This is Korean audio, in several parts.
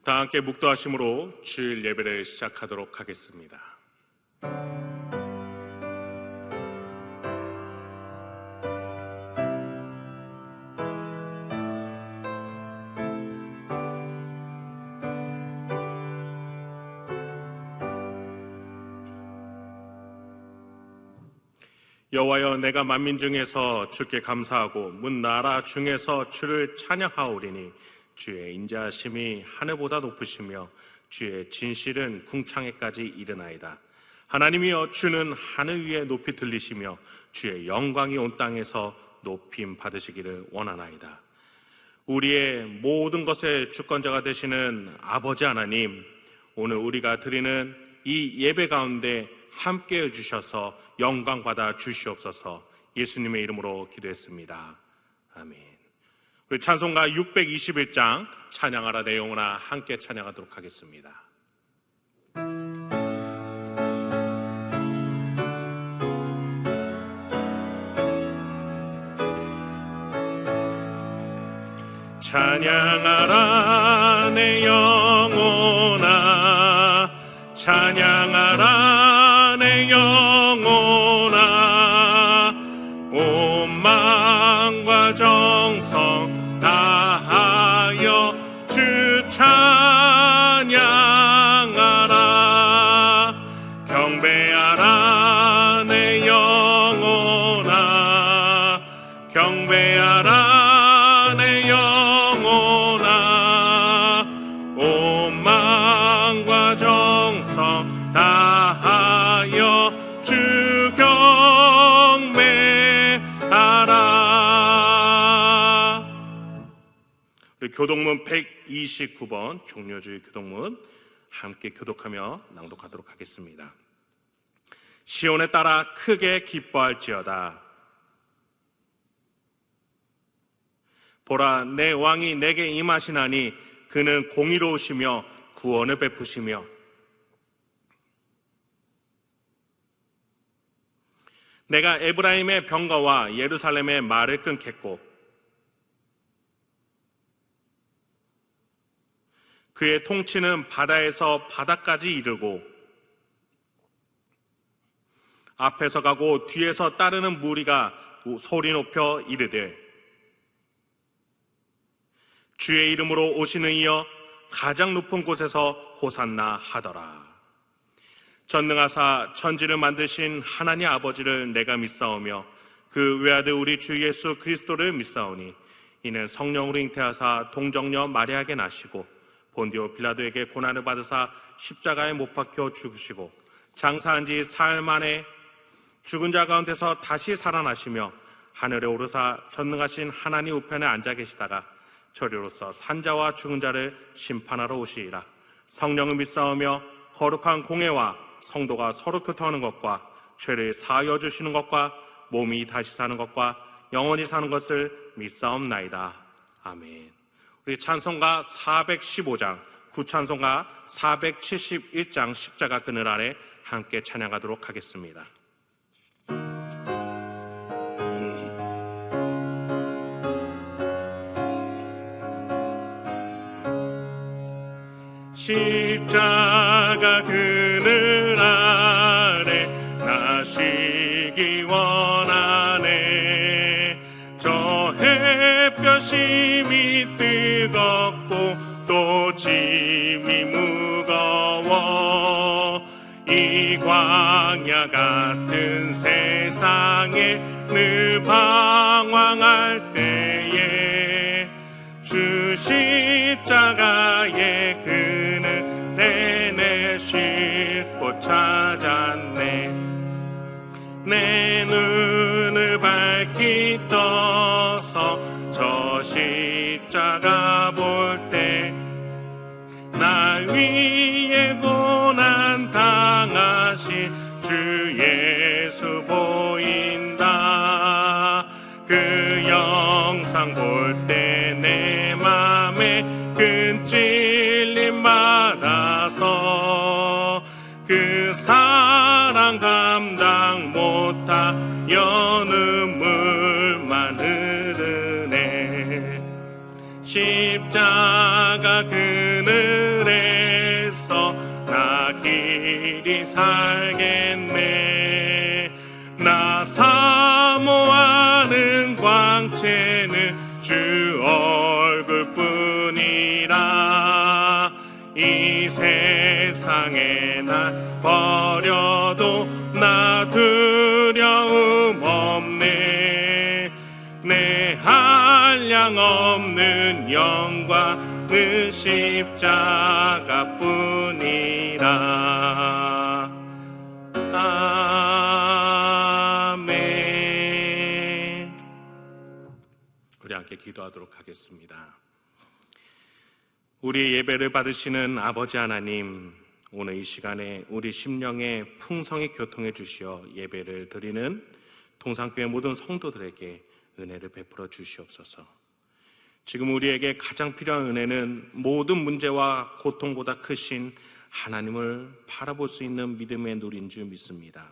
다 함께 묵도하심으로 주일 예배를 시작하도록 하겠습니다. 여호와여, 내가 만민 중에서 주께 감사하고 문 나라 중에서 주를 찬양하오리니 주의 인자하심이 하늘보다 높으시며 주의 진실은 궁창에까지 이르나이다. 하나님이여, 주는 하늘 위에 높이 들리시며 주의 영광이 온 땅에서 높임 받으시기를 원하나이다. 우리의 모든 것의 주권자가 되시는 아버지 하나님, 오늘 우리가 드리는 이 예배 가운데 함께 해주셔서 영광 받아 주시옵소서. 예수님의 이름으로 기도했습니다. 아멘. 우리 찬송가 621장 찬양하라 내 영혼아 함께 찬양하도록 하겠습니다. 찬양하라 내 영혼아, 찬양하라 내 영혼아, 온 마음과 정성 다하여 주 찬양하라. 경배하라 내 영혼아, 경배하라 내 영혼아, 온 마음과 정성 다하여 주 경배하라. 우리 교독문 129번 종려주의 교독문 함께 교독하며 낭독하도록 하겠습니다. 시온에 따라 크게 기뻐할지어다. 보라, 내 왕이 내게 임하시나니 그는 공의로우시며 구원을 베푸시며 내가 에브라임의 병거와 예루살렘의 말을 끊겠고 그의 통치는 바다에서 바다까지 이르고 앞에서 가고 뒤에서 따르는 무리가 소리 높여 이르되 주의 이름으로 오시는 이여 가장 높은 곳에서 호산나 하더라. 전능하사 천지를 만드신 하나님 아버지를 내가 믿사오며 그 외아들 우리 주 예수 그리스도를 믿사오니 이는 성령으로 잉태하사 동정녀 마리아에게 나시고 본디오 빌라도에게 고난을 받으사 십자가에 못 박혀 죽으시고 장사한 지 사흘 만에 죽은 자 가운데서 다시 살아나시며 하늘에 오르사 전능하신 하나님 우편에 앉아 계시다가 저리로서 산자와 죽은 자를 심판하러 오시리라. 성령을 믿사오며 거룩한 공회와 성도가 서로 교통하는 것과 죄를 사하여 주시는 것과 몸이 다시 사는 것과 영원히 사는 것을 믿사옵나이다. 아멘. 우리 찬송가 415장, 구찬송가 471장 십자가 그늘 아래 함께 찬양하도록 하겠습니다. 십자가 그늘 아래 나시기 원하네. 저 햇볕이 뜨겁고 또 짐이 무거워 이 광야 같은 세상에 늘 방황할 때에 주 십자가의 그늘에 내 쉴 곳 찾았네. 내 눈을 밝히 떠서 저 십자가 볼 때 날 위해 고난 당하신 주 예수 보인다. 그 영상 볼 때 내 맘에 큰 찔림 받아서 그 사랑 감당 못하여 눈물만 흐르네. 십자가 그늘 살겠네. 나 사모하는 광채는 주 얼굴뿐이라. 이 세상에 나 버려도 나 두려움 없네. 내 한량 없는 영광은 십자가뿐이라. 아멘. 우리 함께 기도하도록 하겠습니다. 우리 예배를 받으시는 아버지 하나님, 오늘 이 시간에 우리 심령에 풍성히 교통해 주시어 예배를 드리는 동산교회 모든 성도들에게 은혜를 베풀어 주시옵소서. 지금 우리에게 가장 필요한 은혜는 모든 문제와 고통보다 크신 하나님을 바라볼 수 있는 믿음의 눈인 줄 믿습니다.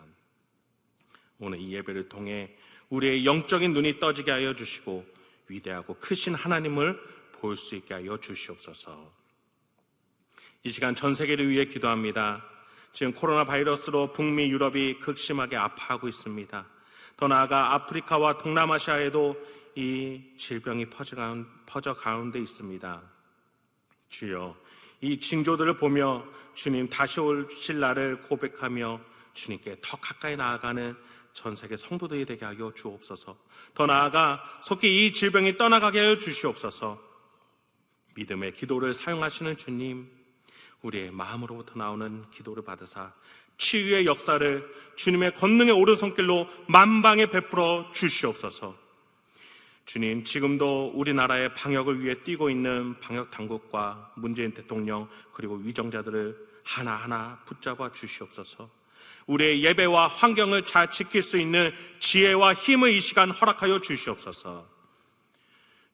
오늘 이 예배를 통해 우리의 영적인 눈이 떠지게 하여 주시고 위대하고 크신 하나님을 볼 수 있게 하여 주시옵소서. 이 시간 전 세계를 위해 기도합니다. 지금 코로나 바이러스로 북미 유럽이 극심하게 아파하고 있습니다. 더 나아가 아프리카와 동남아시아에도 이 질병이 퍼져 가운데 있습니다. 주여, 이 징조들을 보며 주님 다시 오실 날을 고백하며 주님께 더 가까이 나아가는 전 세계 성도들이 되게 하여 주옵소서. 더 나아가 속히 이 질병이 떠나가게 하여 주시옵소서. 믿음의 기도를 사용하시는 주님, 우리의 마음으로부터 나오는 기도를 받으사 치유의 역사를 주님의 권능의 오른손길로 만방에 베풀어 주시옵소서. 주님, 지금도 우리나라의 방역을 위해 뛰고 있는 방역당국과 문재인 대통령 그리고 위정자들을 하나하나 붙잡아 주시옵소서. 우리의 예배와 환경을 잘 지킬 수 있는 지혜와 힘을 이 시간 허락하여 주시옵소서.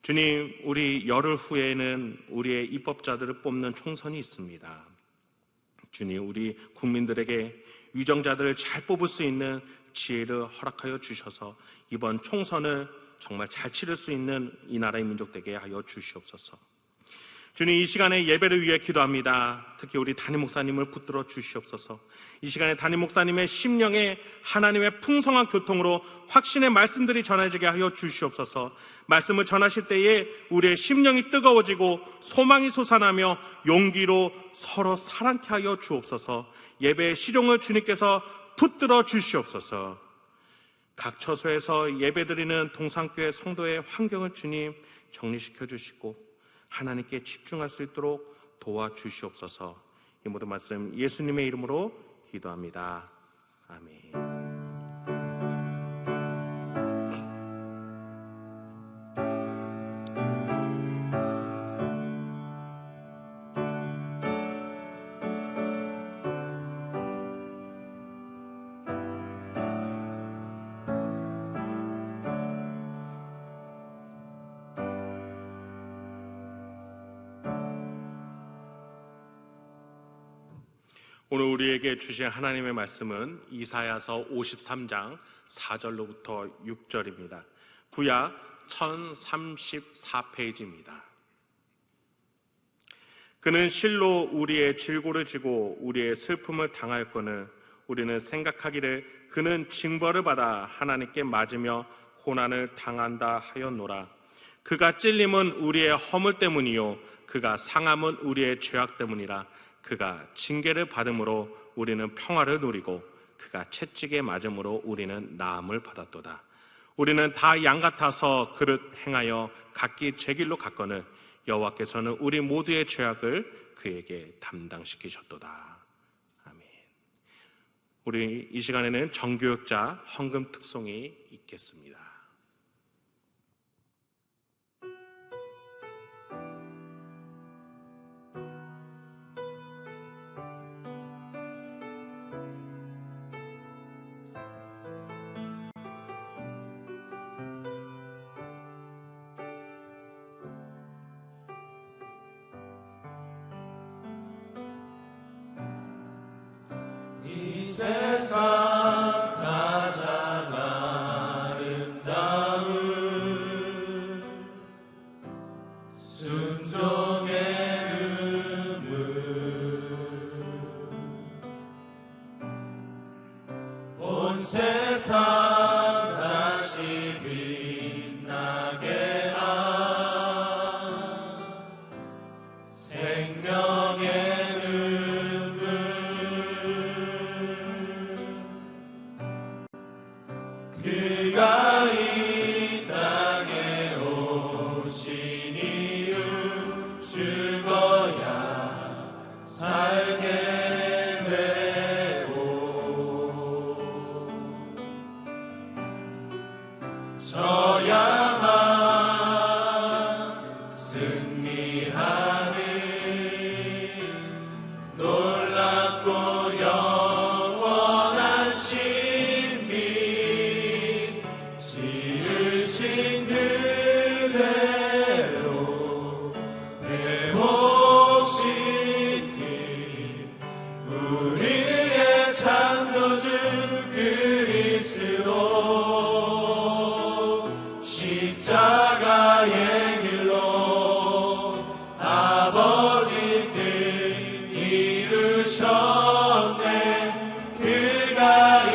주님, 우리 열흘 후에는 우리의 입법자들을 뽑는 총선이 있습니다. 주님, 우리 국민들에게 위정자들을 잘 뽑을 수 있는 지혜를 허락하여 주셔서 이번 총선을 정말 잘 치를 수 있는 이 나라의 민족 되게 하여 주시옵소서. 주님, 이 시간에 예배를 위해 기도합니다. 특히 우리 담임 목사님을 붙들어 주시옵소서. 이 시간에 담임 목사님의 심령에 하나님의 풍성한 교통으로 확신의 말씀들이 전해지게 하여 주시옵소서. 말씀을 전하실 때에 우리의 심령이 뜨거워지고 소망이 솟아나며 용기로 서로 사랑케 하여 주옵소서. 예배의 시종을 주님께서 붙들어 주시옵소서. 각 처소에서 예배드리는 동산교회 성도의 환경을 주님 정리시켜 주시고 하나님께 집중할 수 있도록 도와주시옵소서. 이 모든 말씀 예수님의 이름으로 기도합니다. 아멘. 오늘 우리에게 주신 하나님의 말씀은 이사야서 53장 4절로부터 6절입니다. 구약 1034페이지입니다. 그는 실로 우리의 질고를 지고 우리의 슬픔을 당하였거늘 우리는 생각하기를 그는 징벌을 받아 하나님께 맞으며 고난을 당한다 하였노라. 그가 찔림은 우리의 허물 때문이요 그가 상함은 우리의 죄악 때문이라. 그가 징계를 받음으로 우리는 평화를 누리고 그가 채찍에 맞음으로 우리는 나음을 받았도다. 우리는 다 양같아서 그릇 행하여 각기 제 길로 갔거늘 여호와께서는 우리 모두의 죄악을 그에게 담당시키셨도다. 아멘. 우리 이 시간에는 정교역자 헌금 특송이 있겠습니다. 이 세상 가장 아름다운 순종의 눈물 세상 다시 빛나게 하 생명의 눈물 그가 이 땅에 오신 이유 죽어야 살게 저야만 승리하는 놀랍고 영원한 신비 지으신 그대로 회복시킨 우리의 창조주 그리스도 십자가의 길로 아버지 뜻 이루셨네 그가 이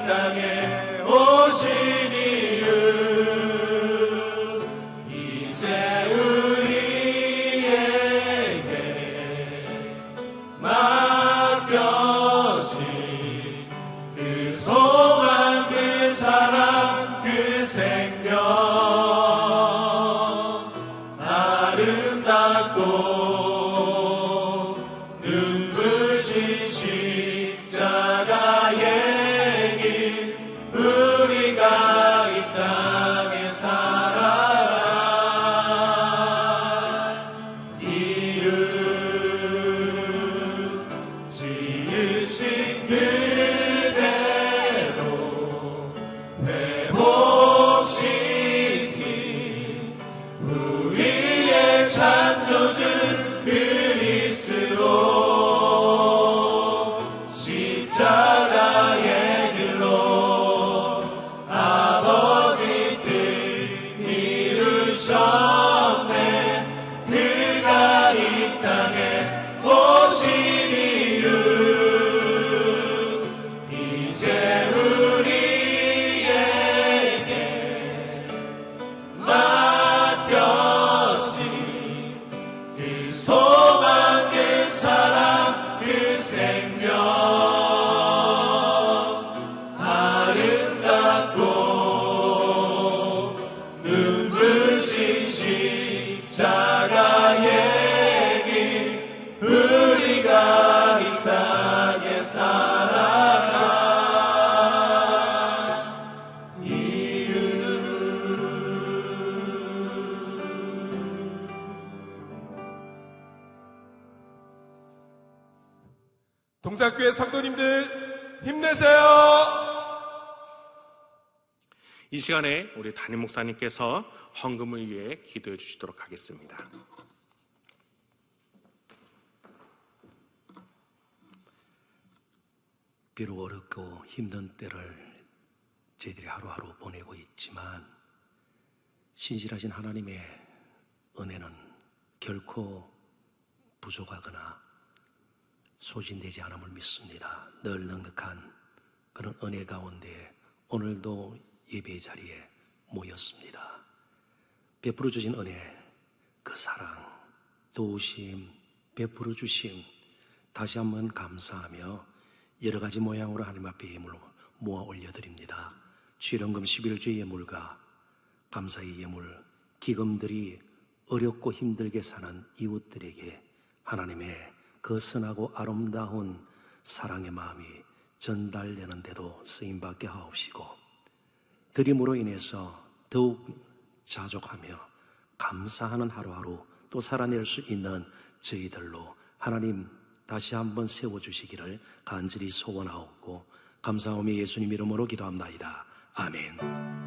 땅에 오신 이유 이제 우리에게 맡겨진 그 소망 그 사랑 그 생명 아름답고 눈부신 십자가의 길 우리가 이 땅에 살아갈 이유 지으신 그대로 회복시킨 우리의 창조주 그리스도 십자가의 길로 아버지 뜻 이루셨네 그가 이 땅에 오신 이유 이제 우리에게 맡겨진 그 소망 그 사랑 그 생명 아름답고 눈부신 십자가의 길 우리가 이 땅에 살아갈 이유 동사교회 성도님들 힘내세요. 이 시간에 우리 담임 목사님께서 헌금을 위해 기도해 주시도록 하겠습니다. 비록 어렵고 힘든 때를 저희들이 하루하루 보내고 있지만 신실하신 하나님의 은혜는 결코 부족하거나 소진되지 않음을 믿습니다. 늘 넉넉한 그런 은혜 가운데 오늘도 예배의 자리에 모였습니다. 베풀어 주신 은혜, 그 사랑, 도우심, 베풀어 주심 다시 한번 감사하며 여러 가지 모양으로 하나님 앞에 예물을 모아 올려드립니다. 출연금 11주의 예물과 감사의 예물, 기금들이 어렵고 힘들게 사는 이웃들에게 하나님의 그 선하고 아름다운 사랑의 마음이 전달되는데도 쓰임받게 하옵시고 드림으로 인해서 더욱 자족하며 감사하는 하루하루 또 살아낼 수 있는 저희들로 하나님 다시 한번 세워주시기를 간절히 소원하옵고 감사하며 예수님 이름으로 기도합나이다. 아멘.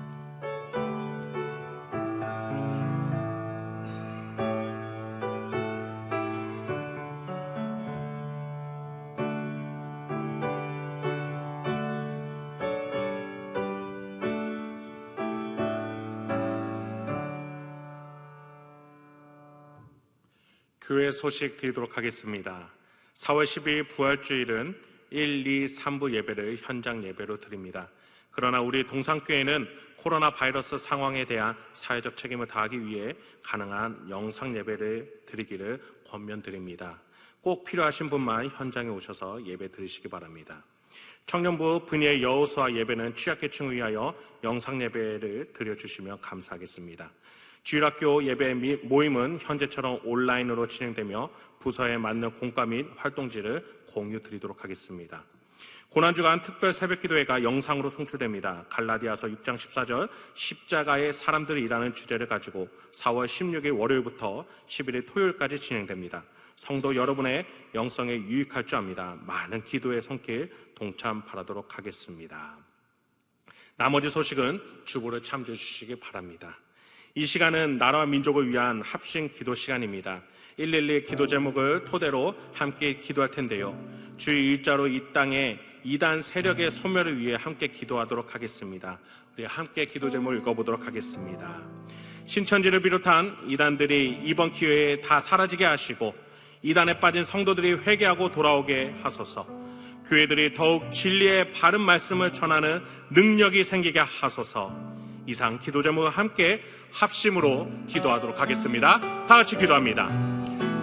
교회 소식 드리도록 하겠습니다. 4월 12일 부활주일은 1, 2, 3부 예배를 현장 예배로 드립니다. 그러나 우리 동산교회는 코로나 바이러스 상황에 대한 사회적 책임을 다하기 위해 가능한 영상 예배를 드리기를 권면드립니다. 꼭 필요하신 분만 현장에 오셔서 예배 드리시기 바랍니다. 청년부 분야의 여호수아 예배는 취약계층을 위하여 영상 예배를 드려주시면 감사하겠습니다. 주일학교 예배 모임은 현재처럼 온라인으로 진행되며 부서에 맞는 공과 및 활동지를 공유 드리도록 하겠습니다. 고난주간 특별 새벽기도회가 영상으로 송출됩니다. 갈라디아서 6장 14절 십자가에 사람들이 일하는 주제를 가지고 4월 16일 월요일부터 11일 토요일까지 진행됩니다. 성도 여러분의 영성에 유익할 줄 압니다. 많은 기도의 손길 동참 바라도록 하겠습니다. 나머지 소식은 주보를 참조해 주시기 바랍니다. 이 시간은 나라와 민족을 위한 합심 기도 시간입니다. 112 기도 제목을 토대로 함께 기도할 텐데요. 주의 일자로 이 땅에 이단 세력의 소멸을 위해 함께 기도하도록 하겠습니다. 우리 함께 기도 제목을 읽어보도록 하겠습니다. 신천지를 비롯한 이단들이 이번 기회에 다 사라지게 하시고 이단에 빠진 성도들이 회개하고 돌아오게 하소서. 교회들이 더욱 진리의 바른 말씀을 전하는 능력이 생기게 하소서. 이상 기도 제목을 함께 합심으로 기도하도록 하겠습니다. 다 같이 기도합니다.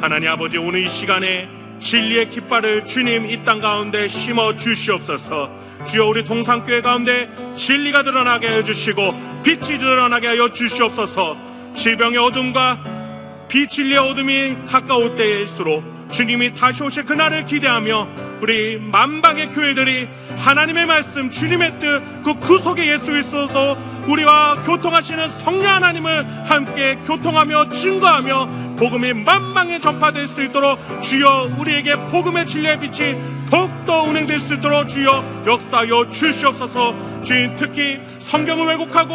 하나님 아버지, 오늘 이 시간에 진리의 깃발을 주님 이 땅 가운데 심어 주시옵소서. 주여, 우리 동산교회 가운데 진리가 드러나게 해주시고 빛이 드러나게 하여 주시옵소서. 질병의 어둠과 비진리의 어둠이 가까울 때일수록 주님이 다시 오실 그날을 기대하며 우리 만방의 교회들이 하나님의 말씀, 주님의 뜻, 그 속에 예수 그리스도도 우리와 교통하시는 성령 하나님을 함께 교통하며 증거하며 복음이 만방에 전파될 수 있도록 주여 우리에게 복음의 진리의 빛이 더욱더 운행될 수 있도록 주여 역사하여 주시옵소서. 주님, 특히 성경을 왜곡하고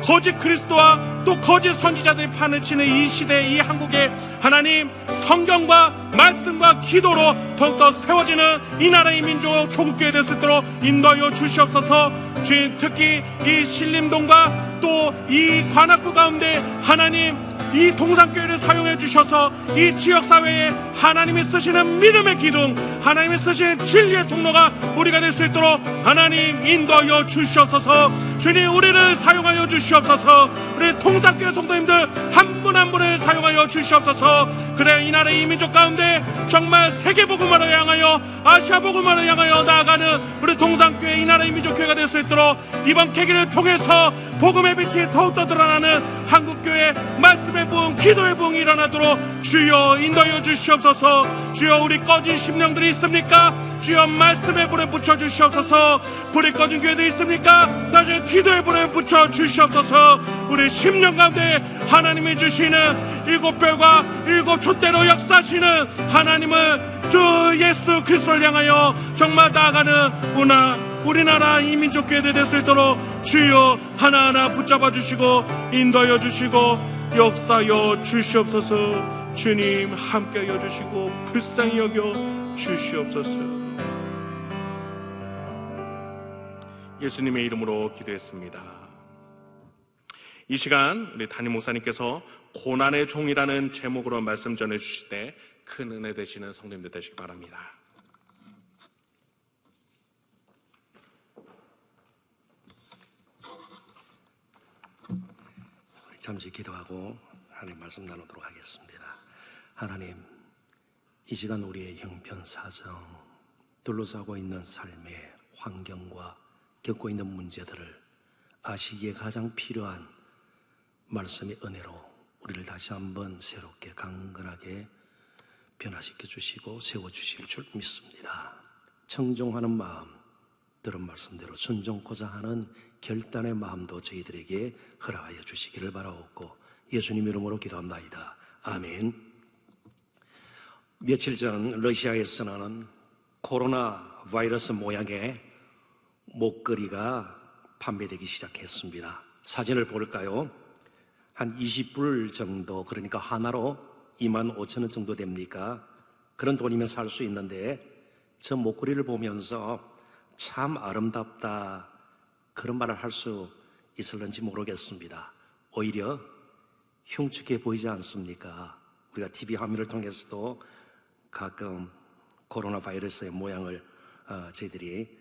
거짓 그리스도와 또 거짓 선지자들이 판을 치는 이 시대, 이 한국에 하나님 성경과 말씀과 기도로 더욱더 세워지는 이 나라의 민족 조국교회 될 수 있도록 인도하여 주시옵소서. 주님, 특히 이 신림동과 또 이 관악구 가운데 하나님 이 동산교회를 사용해 주셔서 이 지역사회에 하나님이 쓰시는 믿음의 기둥, 하나님이 쓰시는 진리의 통로가 우리가 될 수 있도록 하나님 인도하여 주시옵소서. 주님, 우리를 사용하여 주시옵소서. 우리 동산교회 성도님들 한 분 한 분을 사용하여 주시옵소서. 그래, 이 나라의 이 민족 가운데 정말 세계복음화로 향하여 아시아복음화로 향하여 나아가는 우리 동산교회 이 나라의 민족교회가 될 수 있도록 이번 계기를 통해서 복음의 빛이 더욱더 드러나는 한국교회 말씀의 부흥, 기도의 부흥이 일어나도록 주여 인도하여 주시옵소서. 주여, 우리 꺼진 심령들이 있습니까? 주여 말씀의 불에 붙여 주시옵소서. 불이 꺼진 교회들이 있습니까? 다시 기도의 불에 붙여 주시옵소서. 우리 심령 가운데 하나님이 주시는 일곱 별과 일곱 촛대로 역사하시는 하나님을 주 예수 그리스도를 향하여 정말 나아가는 우리나라 이 민족교회들 될 수 있도록 주여 하나하나 붙잡아 주시고 인도하여 주시고 역사하여 주시옵소서. 주님, 함께하여 주시고 불쌍히 여겨 주시옵소서. 예수님의 이름으로 기도했습니다. 이 시간 우리 담임 목사님께서 고난의 종이라는 제목으로 말씀 전해주실 때 큰 은혜 되시는 성도님들 되시기 바랍니다. 잠시 기도하고 하나님 말씀 나누도록 하겠습니다. 하나님, 이 시간 우리의 형편사정, 둘러싸고 있는 삶의 환경과 겪고 있는 문제들을 아시기에 가장 필요한 말씀의 은혜로 우리를 다시 한번 새롭게 강건하게 변화시켜 주시고 세워주실 줄 믿습니다. 청종하는 마음, 들은 말씀대로 순종코자 하는 결단의 마음도 저희들에게 허락하여 주시기를 바라옵고 예수님 이름으로 기도합나이다. 아멘. 며칠 전 러시아에서는 코로나 바이러스 모양의 목걸이가 판매되기 시작했습니다. 사진을 볼까요? 한 20불 정도, 그러니까 하나로 25,000원 정도 됩니까? 그런 돈이면 살 수 있는데 저 목걸이를 보면서 참 아름답다, 그런 말을 할 수 있을는지 모르겠습니다. 오히려 흉측해 보이지 않습니까? 우리가 TV 화면을 통해서도 가끔 코로나 바이러스의 모양을 저희들이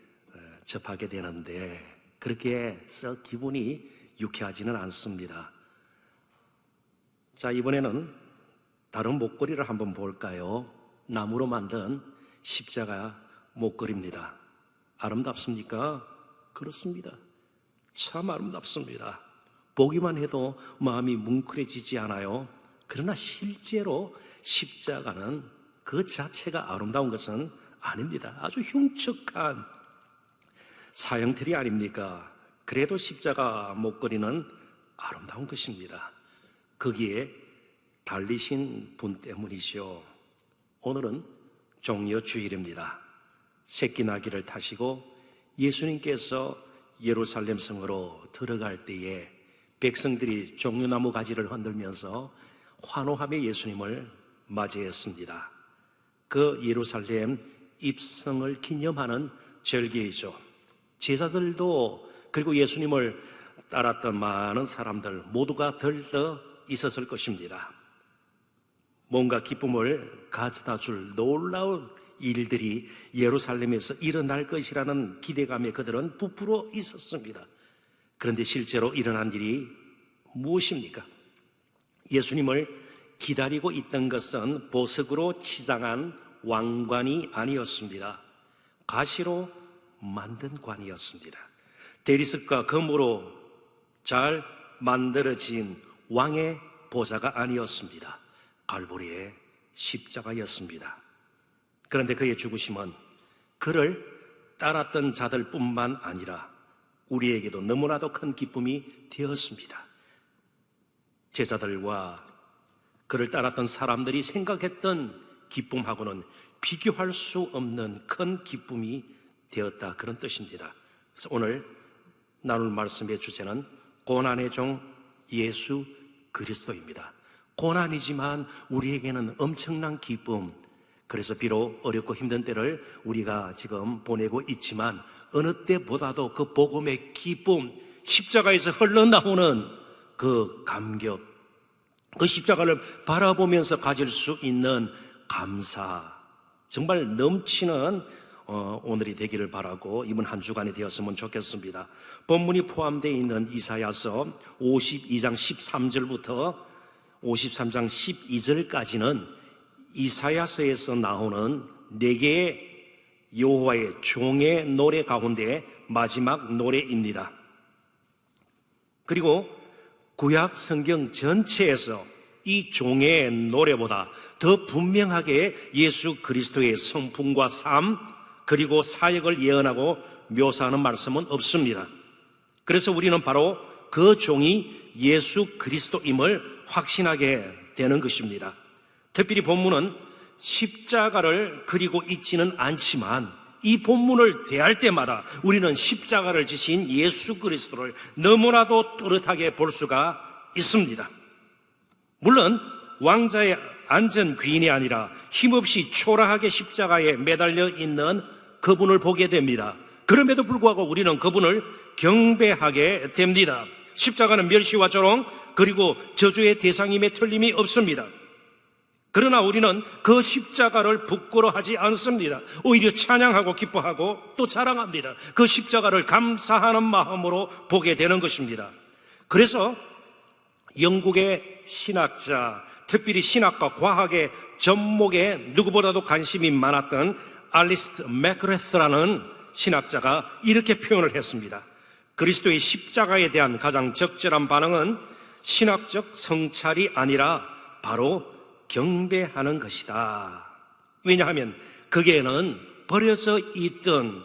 접하게 되는데, 그렇게 썩 기분이 유쾌하지는 않습니다. 자, 이번에는 다른 목걸이를 한번 볼까요? 나무로 만든 십자가 목걸이입니다. 아름답습니까? 그렇습니다. 참 아름답습니다. 보기만 해도 마음이 뭉클해지지 않아요? 그러나 실제로 십자가는 그 자체가 아름다운 것은 아닙니다. 아주 흉측한 사형틀이 아닙니까? 그래도 십자가 목걸이는 아름다운 것입니다. 거기에 달리신 분 때문이죠. 오늘은 종려주일입니다. 새끼 나귀를 타시고 예수님께서 예루살렘 성으로 들어갈 때에 백성들이 종려나무 가지를 흔들면서 환호하며 예수님을 맞이했습니다. 그 예루살렘 입성을 기념하는 절기이죠. 제자들도 그리고 예수님을 따랐던 많은 사람들 모두가 들떠 있었을 것입니다. 뭔가 기쁨을 가져다 줄 놀라운 일들이 예루살렘에서 일어날 것이라는 기대감에 그들은 부풀어 있었습니다. 그런데 실제로 일어난 일이 무엇입니까? 예수님을 기다리고 있던 것은 보석으로 치장한 왕관이 아니었습니다. 가시로 만든 관이었습니다. 대리석과 금으로 잘 만들어진 왕의 보좌가 아니었습니다. 갈보리의 십자가였습니다. 그런데 그의 죽으심은 그를 따랐던 자들뿐만 아니라 우리에게도 너무나도 큰 기쁨이 되었습니다. 제자들과 그를 따랐던 사람들이 생각했던 기쁨하고는 비교할 수 없는 큰 기쁨이 되었다, 그런 뜻입니다. 그래서 오늘 나눌 말씀의 주제는 고난의 종 예수 그리스도입니다. 고난이지만 우리에게는 엄청난 기쁨, 그래서 비록 어렵고 힘든 때를 우리가 지금 보내고 있지만 어느 때보다도 그 복음의 기쁨, 십자가에서 흘러나오는 그 감격, 그 십자가를 바라보면서 가질 수 있는 감사, 정말 넘치는 오늘이 되기를 바라고 이번 한 주간이 되었으면 좋겠습니다. 본문이 포함되어 있는 이사야서 52장 13절부터 53장 12절까지는 이사야서에서 나오는 4개의 여호와의 종의 노래 가운데 마지막 노래입니다. 그리고 구약 성경 전체에서 이 종의 노래보다 더 분명하게 예수 그리스도의 성품과 삶 그리고 사역을 예언하고 묘사하는 말씀은 없습니다. 그래서 우리는 바로 그 종이 예수 그리스도임을 확신하게 되는 것입니다. 특별히 본문은 십자가를 그리고 있지는 않지만 이 본문을 대할 때마다 우리는 십자가를 지신 예수 그리스도를 너무나도 뚜렷하게 볼 수가 있습니다. 물론 왕자의 안전 귀인이 아니라 힘없이 초라하게 십자가에 매달려 있는 그분을 보게 됩니다. 그럼에도 불구하고 우리는 그분을 경배하게 됩니다. 십자가는 멸시와 조롱 그리고 저주의 대상임에 틀림이 없습니다. 그러나 우리는 그 십자가를 부끄러워하지 않습니다. 오히려 찬양하고 기뻐하고 또 자랑합니다. 그 십자가를 감사하는 마음으로 보게 되는 것입니다. 그래서 영국의 신학자, 특별히 신학과 과학의 접목에 누구보다도 관심이 많았던 알리스트 맥그레스라는 신학자가 이렇게 표현을 했습니다. 그리스도의 십자가에 대한 가장 적절한 반응은 신학적 성찰이 아니라 바로 경배하는 것이다. 왜냐하면 거기에는 버려져 있던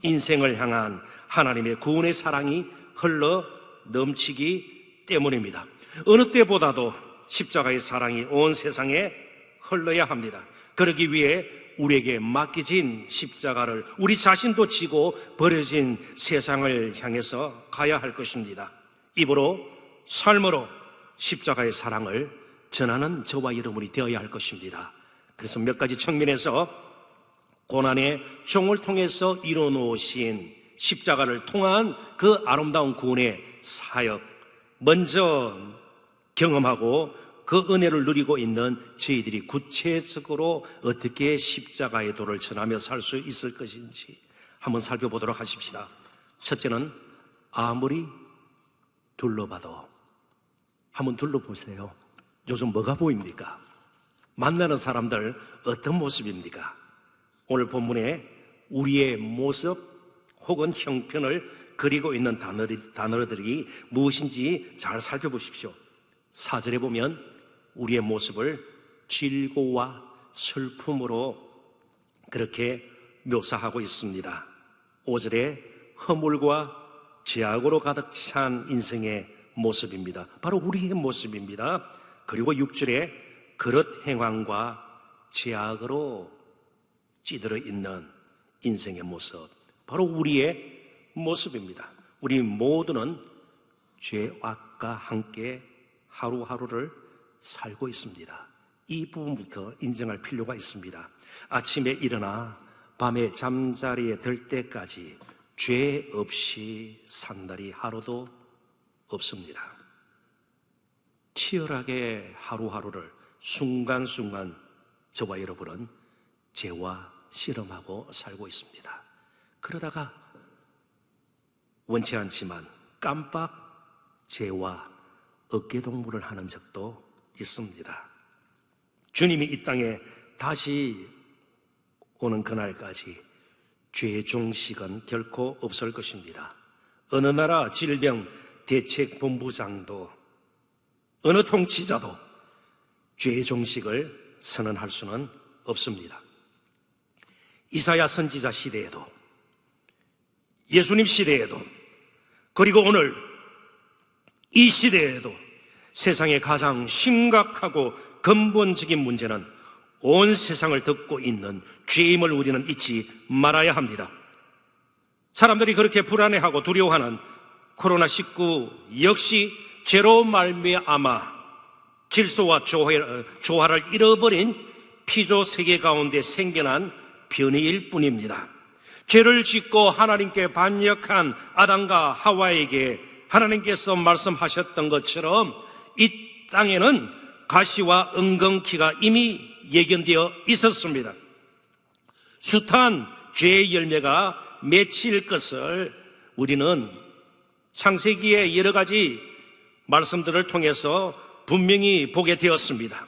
인생을 향한 하나님의 구원의 사랑이 흘러 넘치기 때문입니다. 어느 때보다도 십자가의 사랑이 온 세상에 흘러야 합니다. 그러기 위해 우리에게 맡겨진 십자가를 우리 자신도 지고 버려진 세상을 향해서 가야 할 것입니다. 입으로, 삶으로 십자가의 사랑을 전하는 저와 여러분이 되어야 할 것입니다. 그래서 몇 가지 측면에서 고난의 종을 통해서 이뤄놓으신 십자가를 통한 그 아름다운 구원의 사역, 먼저 경험하고 그 은혜를 누리고 있는 저희들이 구체적으로 어떻게 십자가의 도를 전하며 살 수 있을 것인지 한번 살펴보도록 하십시다. 첫째는 아무리 둘러봐도 한번 둘러보세요. 요즘 뭐가 보입니까? 만나는 사람들 어떤 모습입니까? 오늘 본문에 우리의 모습 혹은 형편을 그리고 있는 단어들이 무엇인지 잘 살펴보십시오. 4절에 보면 우리의 모습을 질고와 슬픔으로 그렇게 묘사하고 있습니다. 5절에 허물과 죄악으로 가득 찬 인생의 모습입니다. 바로 우리의 모습입니다. 그리고 6절에 그릇 행황과 죄악으로 찌들어 있는 인생의 모습, 바로 우리의 모습입니다. 우리 모두는 죄악과 함께 하루하루를 살고 있습니다. 이 부분부터 인정할 필요가 있습니다. 아침에 일어나 밤에 잠자리에 들 때까지 죄 없이 산 날이 하루도 없습니다. 치열하게 하루하루를 순간순간 저와 여러분은 죄와 씨름하고 살고 있습니다. 그러다가 원치 않지만 깜빡 죄와 어깨동무를 하는 적도 있습니다. 주님이 이 땅에 다시 오는 그날까지 죄의 종식은 결코 없을 것입니다. 어느 나라 질병대책본부장도 어느 통치자도 죄의 종식을 선언할 수는 없습니다. 이사야 선지자 시대에도, 예수님 시대에도, 그리고 오늘 이 시대에도 세상의 가장 심각하고 근본적인 문제는 온 세상을 덮고 있는 죄임을 우리는 잊지 말아야 합니다. 사람들이 그렇게 불안해하고 두려워하는 코로나19 역시 죄로 말미암아 질서와 조화를 잃어버린 피조 세계 가운데 생겨난 변이일 뿐입니다. 죄를 짓고 하나님께 반역한 아담과 하와에게 하나님께서 말씀하셨던 것처럼 이 땅에는 가시와 은근키가 이미 예견되어 있었습니다. 숱한 죄의 열매가 맺힐 것을 우리는 창세기의 여러 가지 말씀들을 통해서 분명히 보게 되었습니다.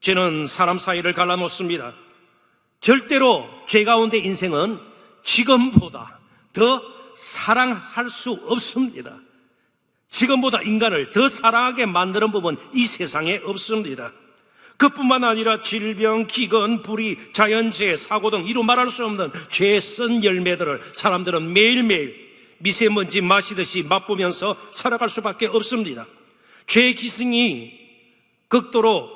죄는 사람 사이를 갈라놓습니다. 절대로 죄 가운데 인생은 지금보다 더 사랑할 수 없습니다. 지금보다 인간을 더 사랑하게 만드는 법은 이 세상에 없습니다. 그뿐만 아니라 질병, 기근, 불의, 자연재해, 사고 등 이루 말할 수 없는 죄의 쓴 열매들을 사람들은 매일매일 미세먼지 마시듯이 맛보면서 살아갈 수밖에 없습니다. 죄의 기승이 극도로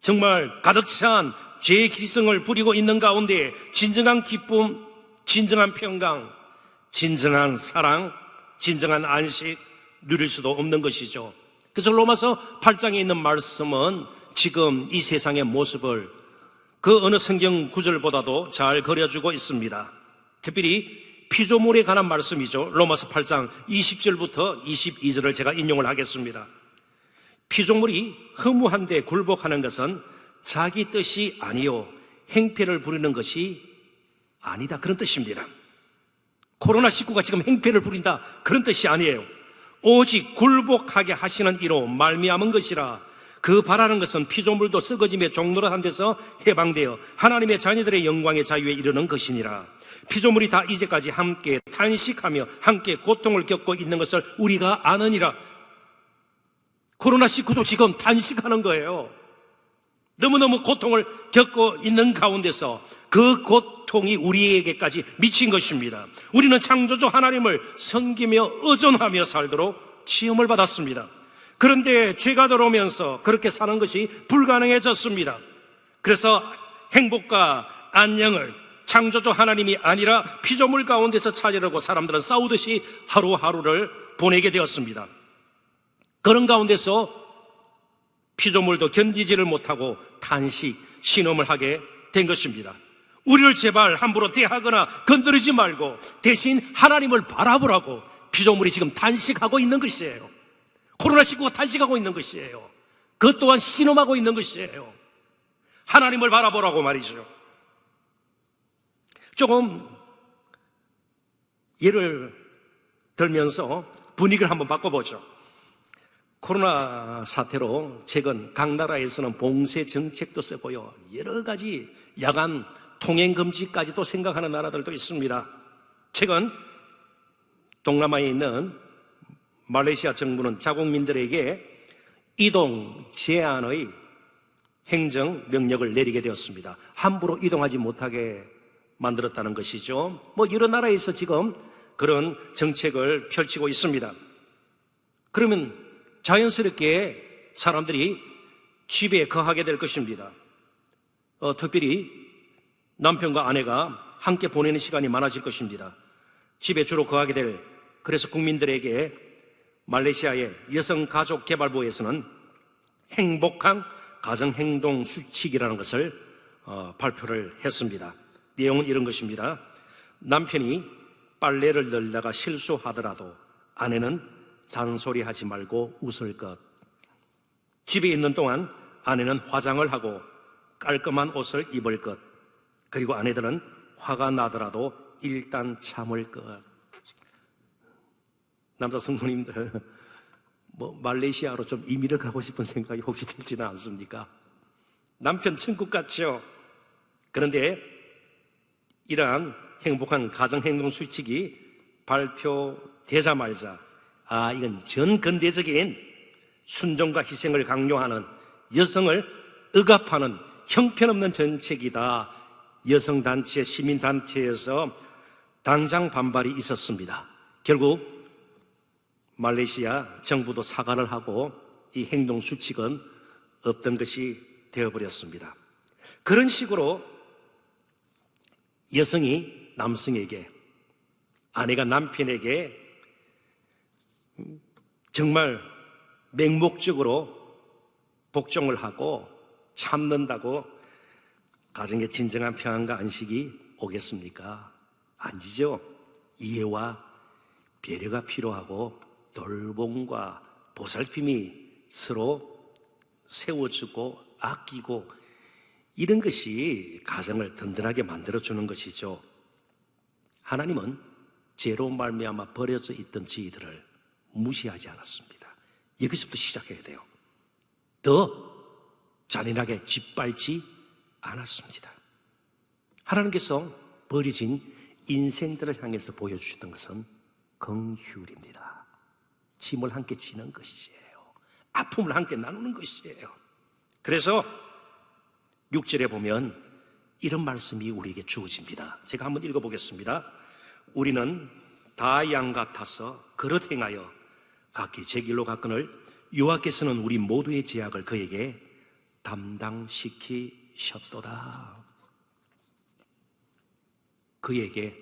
정말 가득 찬 죄의 기승을 부리고 있는 가운데 진정한 기쁨, 진정한 평강, 진정한 사랑, 진정한 안식 누릴 수도 없는 것이죠. 그래서 로마서 8장에 있는 말씀은 지금 이 세상의 모습을 그 어느 성경 구절보다도 잘 그려주고 있습니다. 특별히 피조물에 관한 말씀이죠. 로마서 8장 20절부터 22절을 제가 인용을 하겠습니다. 피조물이 허무한데 굴복하는 것은 자기 뜻이 아니요 행패를 부리는 것이 아니다, 그런 뜻입니다. 코로나19가 지금 행패를 부린다, 그런 뜻이 아니에요. 오직 굴복하게 하시는 이로 말미암은 것이라. 그 바라는 것은 피조물도 썩어짐의 종로로 한 데서 해방되어 하나님의 자녀들의 영광의 자유에 이르는 것이니라. 피조물이 다 이제까지 함께 탄식하며 함께 고통을 겪고 있는 것을 우리가 아느니라. 코로나19도 지금 탄식하는 거예요. 너무너무 고통을 겪고 있는 가운데서 그 고통이 우리에게까지 미친 것입니다. 우리는 창조주 하나님을 섬기며 의존하며 살도록 시험을 받았습니다. 그런데 죄가 들어오면서 그렇게 사는 것이 불가능해졌습니다. 그래서 행복과 안녕을 창조주 하나님이 아니라 피조물 가운데서 찾으려고 사람들은 싸우듯이 하루하루를 보내게 되었습니다. 그런 가운데서 피조물도 견디지를 못하고 탄식, 신음을 하게 된 것입니다. 우리를 제발 함부로 대하거나 건드리지 말고 대신 하나님을 바라보라고 피조물이 지금 탄식하고 있는 것이에요. 코로나19가 탄식하고 있는 것이에요. 그것 또한 신음하고 있는 것이에요. 하나님을 바라보라고 말이죠. 조금 예를 들면서 분위기를 한번 바꿔보죠. 코로나 사태로 최근 각 나라에서는 봉쇄 정책도 쓰고요, 여러 가지 야간 통행 금지까지도 생각하는 나라들도 있습니다. 최근 동남아에 있는 말레이시아 정부는 자국민들에게 이동 제한의 행정 명령을 내리게 되었습니다. 함부로 이동하지 못하게 만들었다는 것이죠. 여러 나라에서 지금 그런 정책을 펼치고 있습니다. 그러면 자연스럽게 사람들이 집에 거하게 될 것입니다. 특별히 남편과 아내가 함께 보내는 시간이 많아질 것입니다. 집에 주로 거하게 될, 그래서 국민들에게 말레이시아의 여성가족개발부에서는 행복한 가정행동 수칙이라는 것을 발표를 했습니다. 내용은 이런 것입니다. 남편이 빨래를 널다가 실수하더라도 아내는 잔소리하지 말고 웃을 것. 집에 있는 동안 아내는 화장을 하고 깔끔한 옷을 입을 것. 그리고 아내들은 화가 나더라도 일단 참을 것. 남자 성도님들, 말레이시아로 좀 이민을 가고 싶은 생각이 혹시 들지는 않습니까? 남편 천국 같죠? 그런데 이러한 행복한 가정행동 수칙이 발표되자마자 이건 전근대적인 순종과 희생을 강요하는, 여성을 억압하는 형편없는 정책이다. 여성단체, 시민단체에서 당장 반발이 있었습니다. 결국 말레이시아 정부도 사과를 하고 이 행동 수칙은 없던 것이 되어버렸습니다. 그런 식으로 여성이 남성에게, 아내가 남편에게 정말 맹목적으로 복종을 하고 참는다고 가정의 진정한 평안과 안식이 오겠습니까? 아니죠. 이해와 배려가 필요하고 돌봄과 보살핌이 서로 세워주고 아끼고 이런 것이 가정을 든든하게 만들어주는 것이죠. 하나님은 죄로 말미암아 버려져 있던 저희들을 무시하지 않았습니다. 여기서부터 시작해야 돼요. 더 잔인하게 짓밟지 않았습니다. 하나님께서 버려진 인생들을 향해서 보여주셨던 것은 긍휼입니다. 짐을 함께 지는 것이에요. 아픔을 함께 나누는 것이에요. 그래서 6절에 보면 이런 말씀이 우리에게 주어집니다. 제가 한번 읽어보겠습니다. 우리는 다 양 같아서 그릇 행하여 각기 제 길로 갔거늘 여호와께서는 우리 모두의 죄악을 그에게 담당시키셨도다. 그에게,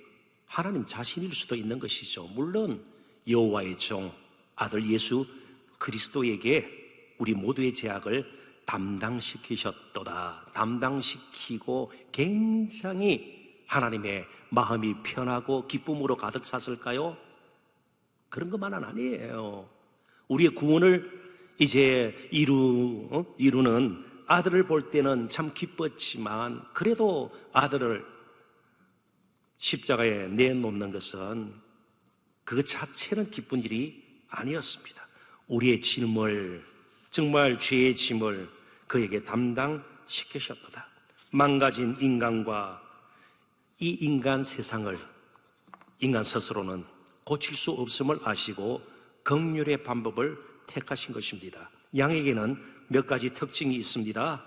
하나님 자신일 수도 있는 것이죠. 물론 여호와의 종 아들 예수 그리스도에게 우리 모두의 죄악을 담당시키셨도다. 담당시키고 굉장히 하나님의 마음이 편하고 기쁨으로 가득 찼을까요? 그런 것만은 아니에요. 우리의 구원을 이제 이루는 아들을 볼 때는 참 기뻤지만, 그래도 아들을 십자가에 내놓는 것은 그 자체는 기쁜 일이 아니었습니다. 우리의 짐을, 정말 죄의 짐을 그에게 담당시키셨도다. 망가진 인간과 이 인간 세상을 인간 스스로는 고칠 수 없음을 아시고 긍휼의 방법을 택하신 것입니다. 양에게는 몇 가지 특징이 있습니다.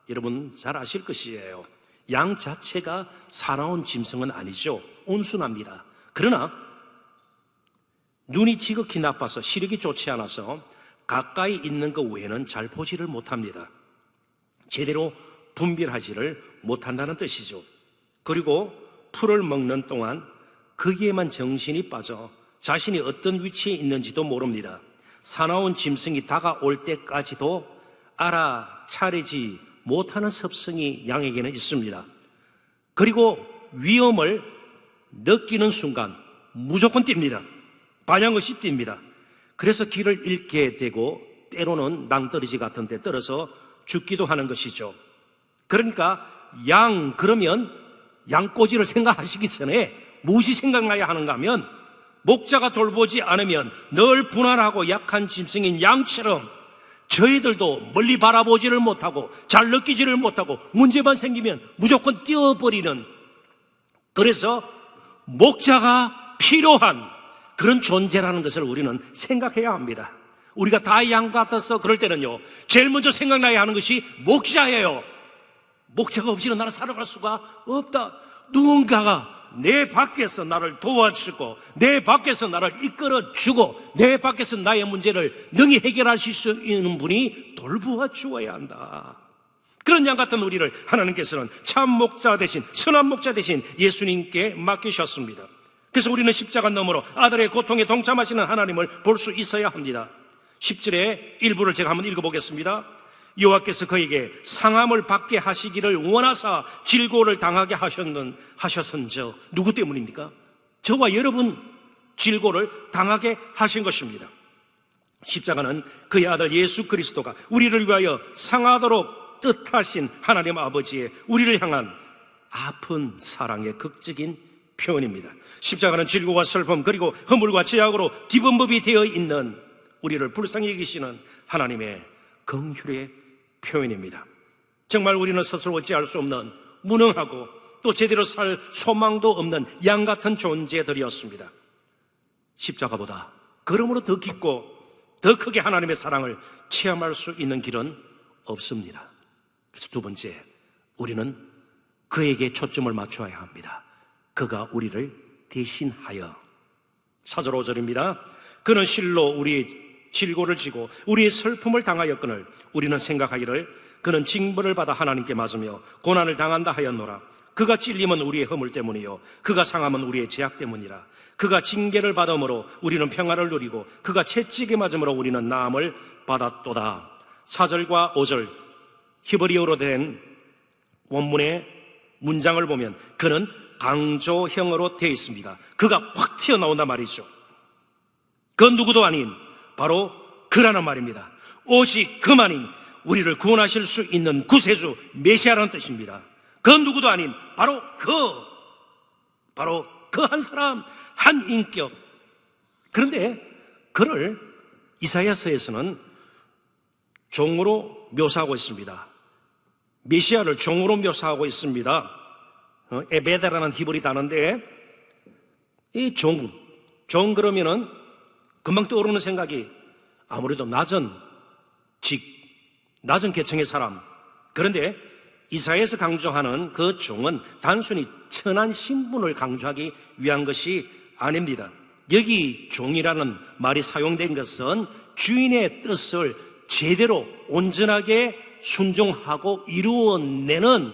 여러분 잘 아실 것이에요. 양 자체가 사나운 짐승은 아니죠. 온순합니다. 그러나 눈이 지극히 나빠서 시력이 좋지 않아서 가까이 있는 것 외에는 잘 보지를 못합니다. 제대로 분별하지를 못한다는 뜻이죠. 그리고 풀을 먹는 동안 거기에만 정신이 빠져 자신이 어떤 위치에 있는지도 모릅니다. 사나운 짐승이 다가올 때까지도 알아차리지 못하는 습성이 양에게는 있습니다. 그리고 위험을 느끼는 순간 무조건 뜁니다. 반향 없이 뜁니다. 그래서 길을 잃게 되고 때로는 낭떠러지 같은 데 떨어져 죽기도 하는 것이죠. 그러니까 그러면 양꼬지를 생각하시기 전에 무엇이 생각나야 하는가 하면 목자가 돌보지 않으면 늘 분할하고 약한 짐승인 양처럼 저희들도 멀리 바라보지를 못하고 잘 느끼지를 못하고 문제만 생기면 무조건 뛰어버리는, 그래서 목자가 필요한 그런 존재라는 것을 우리는 생각해야 합니다. 우리가 다 양 같아서 그럴 때는요, 제일 먼저 생각나야 하는 것이 목자예요. 목자가 없이는 나는 살아갈 수가 없다. 누군가가 내 밖에서 나를 도와주고 내 밖에서 나를 이끌어주고 내 밖에서 나의 문제를 능히 해결하실 수 있는 분이 돌보아 주어야 한다. 그런 양 같은 우리를 하나님께서는 참 목자 대신, 선한 목자 대신 예수님께 맡기셨습니다. 그래서 우리는 십자가 너머로 아들의 고통에 동참하시는 하나님을 볼 수 있어야 합니다. 10절의 일부를 제가 한번 읽어보겠습니다. 여호와께서 그에게 상함을 받게 하시기를 원하사 질고를 당하게 하셨은저. 누구 때문입니까? 저와 여러분 질고를 당하게 하신 것입니다. 십자가는 그의 아들 예수 그리스도가 우리를 위하여 상하도록 뜻하신 하나님 아버지의 우리를 향한 아픈 사랑의 극적인 표현입니다. 십자가는 질고와 슬픔 그리고 허물과 제약으로 뒤범벅이 되어 있는 우리를 불쌍히 여기시는 하나님의 긍휼의 표현입니다. 정말 우리는 스스로 어찌할 수 없는 무능하고 또 제대로 살 소망도 없는 양 같은 존재들이었습니다. 십자가보다 그러므로 더 깊고 더 크게 하나님의 사랑을 체험할 수 있는 길은 없습니다. 그래서 두 번째, 우리는 그에게 초점을 맞춰야 합니다. 그가 우리를 대신하여. 4절 5절입니다. 그는 실로 우리의 질고를 지고 우리의 슬픔을 당하였거늘 우리는 생각하기를 그는 징벌을 받아 하나님께 맞으며 고난을 당한다 하였노라. 그가 찔림은 우리의 허물 때문이요 그가 상함은 우리의 죄악 때문이라. 그가 징계를 받음으로 우리는 평화를 누리고 그가 채찍에 맞음으로 우리는 나음을 받았도다. 4절과 5절 히브리어로 된 원문의 문장을 보면 그는 강조형으로 되어 있습니다. 그가 확 튀어나온단 말이죠. 그 누구도 아닌 바로 그라는 말입니다. 오직 그만이 우리를 구원하실 수 있는 구세주 메시아라는 뜻입니다. 그 누구도 아닌 바로 그 한 사람, 한 인격. 그런데 그를 이사야서에서는 종으로 묘사하고 있습니다. 메시아를 종으로 묘사하고 있습니다. 에베다라는 히브리 단어인데 이 종 그러면은 금방 떠오르는 생각이 아무래도 낮은 계층의 사람. 그런데 이사야에서 강조하는 그 종은 단순히 천한 신분을 강조하기 위한 것이 아닙니다. 여기 종이라는 말이 사용된 것은 주인의 뜻을 제대로 온전하게 순종하고 이루어내는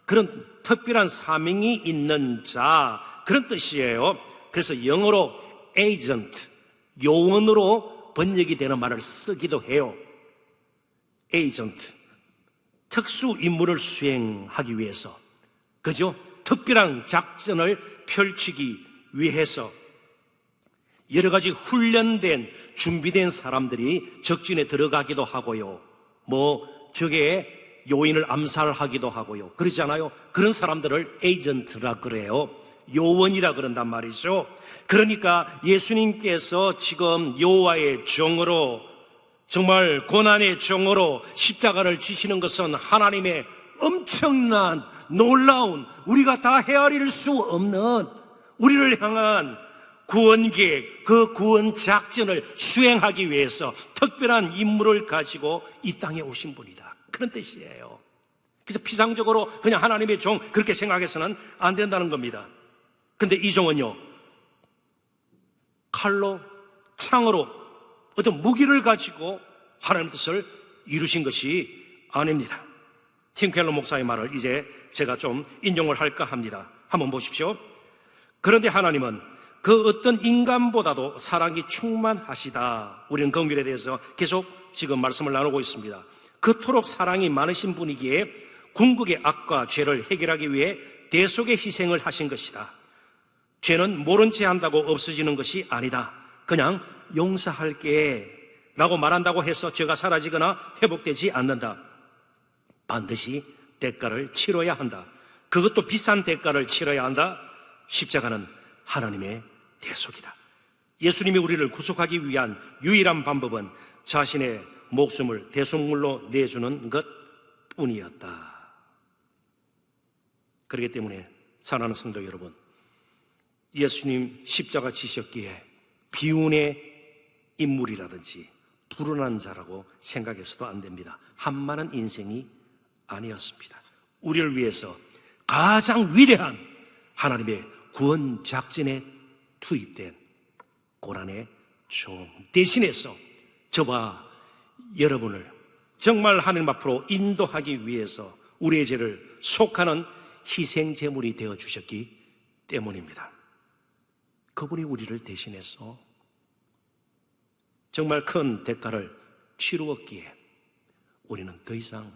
그런 특별한 사명이 있는 자, 그런 뜻이에요. 그래서 영어로 agent, 요원으로 번역이 되는 말을 쓰기도 해요. agent, 특수 임무를 수행하기 위해서, 그죠? 특별한 작전을 펼치기 위해서 여러 가지 훈련된, 준비된 사람들이 적진에 들어가기도 하고요. 적의 요인을 암살하기도 하고요. 그러잖아요. 그런 사람들을 에이전트라 그래요. 요원이라 그런단 말이죠. 그러니까 예수님께서 지금 여호와의 종으로, 정말 고난의 종으로 십자가를 지시는 것은 하나님의 엄청난 놀라운, 우리가 다 헤아릴 수 없는 우리를 향한 구원 계획, 그 구원 작전을 수행하기 위해서 특별한 임무를 가지고 이 땅에 오신 분이다. 그런 뜻이에요. 그래서 피상적으로 그냥 하나님의 종 그렇게 생각해서는 안 된다는 겁니다. 근데 이 종은요, 칼로, 창으로 어떤 무기를 가지고 하나님의 뜻을 이루신 것이 아닙니다. 팀켈러 목사의 말을 이제 제가 좀 인용을 할까 합니다. 한번 보십시오. 그런데 하나님은 그 어떤 인간보다도 사랑이 충만하시다. 우리는 긍휼에 대해서 계속 지금 말씀을 나누고 있습니다. 그토록 사랑이 많으신 분이기에 궁극의 악과 죄를 해결하기 위해 대속의 희생을 하신 것이다. 죄는 모른 채 한다고 없어지는 것이 아니다. 그냥 용서할게 라고 말한다고 해서 죄가 사라지거나 회복되지 않는다. 반드시 대가를 치러야 한다. 그것도 비싼 대가를 치러야 한다. 십자가는 하나님의 대속이다. 예수님이 우리를 구속하기 위한 유일한 방법은 자신의 목숨을 대속물로 내주는 것 뿐이었다. 그렇기 때문에 사랑하는 성도 여러분, 예수님 십자가 지셨기에 비운의 인물이라든지 불운한 자라고 생각해서도 안 됩니다. 한만한 인생이 아니었습니다. 우리를 위해서 가장 위대한 하나님의 구원 작전에 투입된 고난의 종 대신해서 저와 여러분을 정말 하나님 앞으로 인도하기 위해서 우리의 죄를 속하는 희생 제물이 되어 주셨기 때문입니다. 그분이 우리를 대신해서 정말 큰 대가를 치루었기에 우리는 더 이상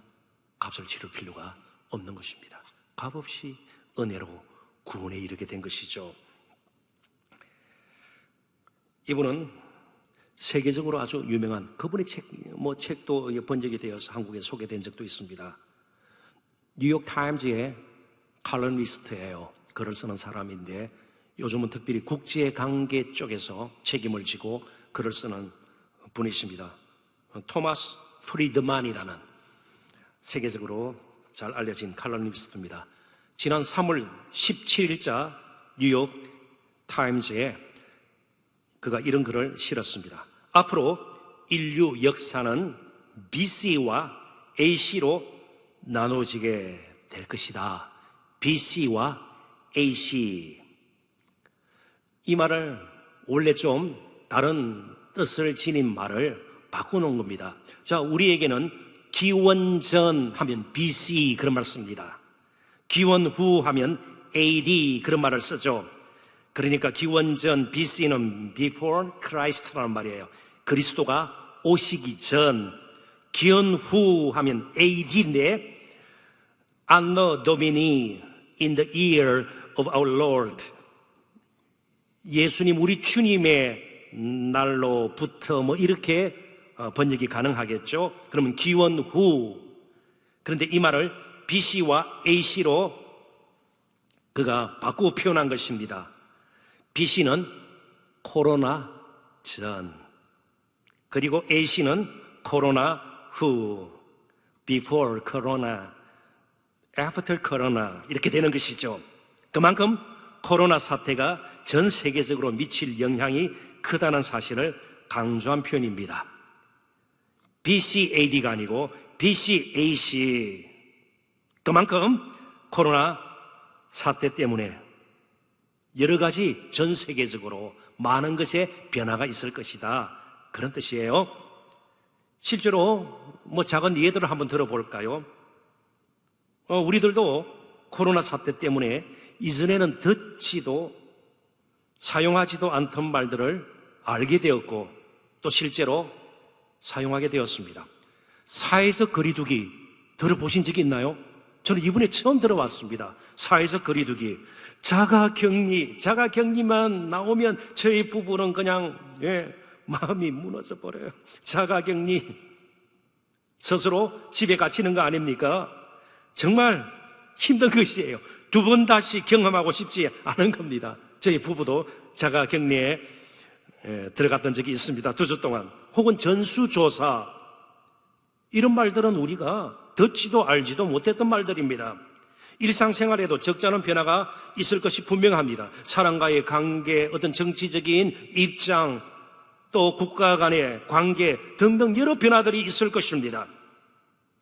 값을 치를 필요가 없는 것입니다. 값없이 은혜로 구원에 이르게 된 것이죠. 이분은 세계적으로 아주 유명한 그분의 책도 번역이 되어서 한국에 소개된 적도 있습니다. 뉴욕 타임즈의 칼럼니스트예요. 글을 쓰는 사람인데 요즘은 특별히 국제관계 쪽에서 책임을 지고 글을 쓰는 분이십니다. 토마스 프리드만이라는 세계적으로 잘 알려진 칼럼니스트입니다. 지난 3월 17일자 뉴욕 타임즈에 그가 이런 글을 실었습니다. 앞으로 인류 역사는 BC와 AC로 나눠지게 될 것이다. BC와 AC. 이 말을 원래 좀 다른 뜻을 지닌 말을 바꿔놓은 겁니다. 자, 우리에게는 기원전 하면 BC 그런 말 씁니다. 기원 후 하면 AD 그런 말을 쓰죠. 그러니까 기원전 BC는 Before Christ라는 말이에요. 그리스도가 오시기 전. 기원 후 하면 AD인데 Anno Domini in the year of our Lord. 예수님 우리 주님의 날로부터 이렇게 번역이 가능하겠죠. 그러면 기원 후. 그런데 이 말을 BC와 AC로 그가 바꾸어 표현한 것입니다. BC는 코로나 전, 그리고 AC는 코로나 후. Before Corona, After Corona 이렇게 되는 것이죠. 그만큼 코로나 사태가 전 세계적으로 미칠 영향이 크다는 사실을 강조한 표현입니다. BCAD가 아니고 BCAC. 그만큼 코로나 사태 때문에 여러 가지 전 세계적으로 많은 것에 변화가 있을 것이다. 그런 뜻이에요. 실제로 작은 예들을 한번 들어볼까요? 우리들도 코로나 사태 때문에 이전에는 듣지도 사용하지도 않던 말들을 알게 되었고 또 실제로 사용하게 되었습니다. 사회적 거리두기 들어보신 적이 있나요? 저는 이번에 처음 들어봤습니다. 사회적 거리두기. 자가격리만 나오면 저희 부부는 그냥 마음이 무너져 버려요. 자가격리. 스스로 집에 갇히는 거 아닙니까? 정말 힘든 것이에요. 두 번 다시 경험하고 싶지 않은 겁니다. 저희 부부도 자가격리에 들어갔던 적이 있습니다. 2주 동안. 혹은 전수조사. 이런 말들은 우리가 듣지도 알지도 못했던 말들입니다. 일상생활에도 적잖은 변화가 있을 것이 분명합니다. 사람과의 관계, 어떤 정치적인 입장, 또 국가 간의 관계 등등 여러 변화들이 있을 것입니다.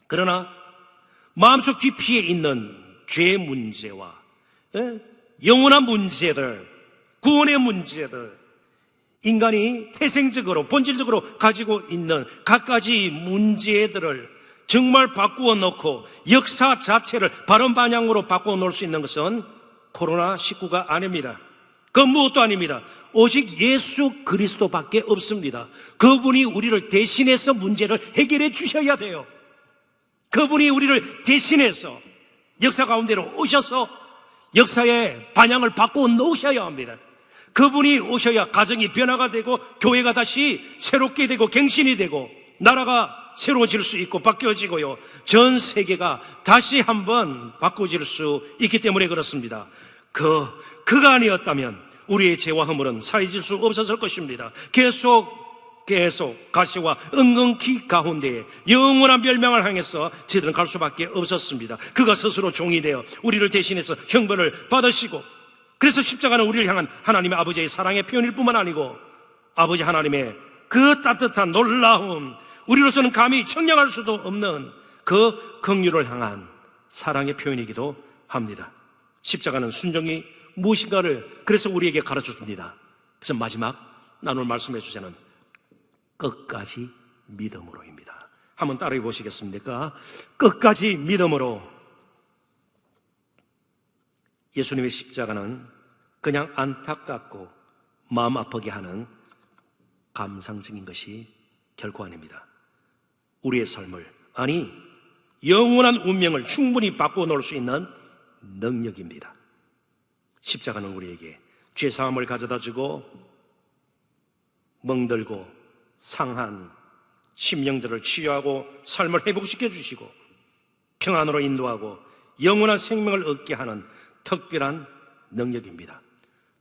그러나 마음속 깊이에 있는 죄 문제와 영원한 문제들, 구원의 문제들, 인간이 태생적으로 본질적으로 가지고 있는 갖가지 문제들을 정말 바꾸어 놓고 역사 자체를 바른 방향으로 바꾸어 놓을 수 있는 것은 코로나19가 아닙니다. 그 무엇도 아닙니다. 오직 예수 그리스도밖에 없습니다. 그분이 우리를 대신해서 문제를 해결해 주셔야 돼요. 그분이 우리를 대신해서 역사 가운데로 오셔서 역사의 방향을 바꾸어 놓으셔야 합니다. 그분이 오셔야 가정이 변화가 되고 교회가 다시 새롭게 되고 갱신이 되고 나라가 새로워질 수 있고 바뀌어지고요. 전 세계가 다시 한번 바꿔질 수 있기 때문에 그렇습니다. 그가 아니었다면 우리의 죄와 허물은 사해질 수 없었을 것입니다. 계속 가시와 은근히 가운데에 영원한 멸망을 향해서 저희들은 갈 수밖에 없었습니다. 그가 스스로 종이 되어 우리를 대신해서 형벌을 받으시고, 그래서 십자가는 우리를 향한 하나님의 아버지의 사랑의 표현일 뿐만 아니고 아버지 하나님의 그 따뜻한 놀라운, 우리로서는 감히 청량할 수도 없는 그 긍휼을 향한 사랑의 표현이기도 합니다. 십자가는 순종이 무엇인가를 그래서 우리에게 가르쳐 줍니다. 그래서 마지막 나눌 말씀의 주제는 끝까지 믿음으로입니다. 한번 따라해 보시겠습니까? 끝까지 믿음으로. 예수님의 십자가는 그냥 안타깝고 마음 아프게 하는 감상적인 것이 결코 아닙니다. 우리의 삶을, 아니 영원한 운명을 충분히 바꾸어 놓을 수 있는 능력입니다. 십자가는 우리에게 죄사함을 가져다 주고 멍들고 상한 심령들을 치유하고 삶을 회복시켜 주시고 평안으로 인도하고 영원한 생명을 얻게 하는 특별한 능력입니다.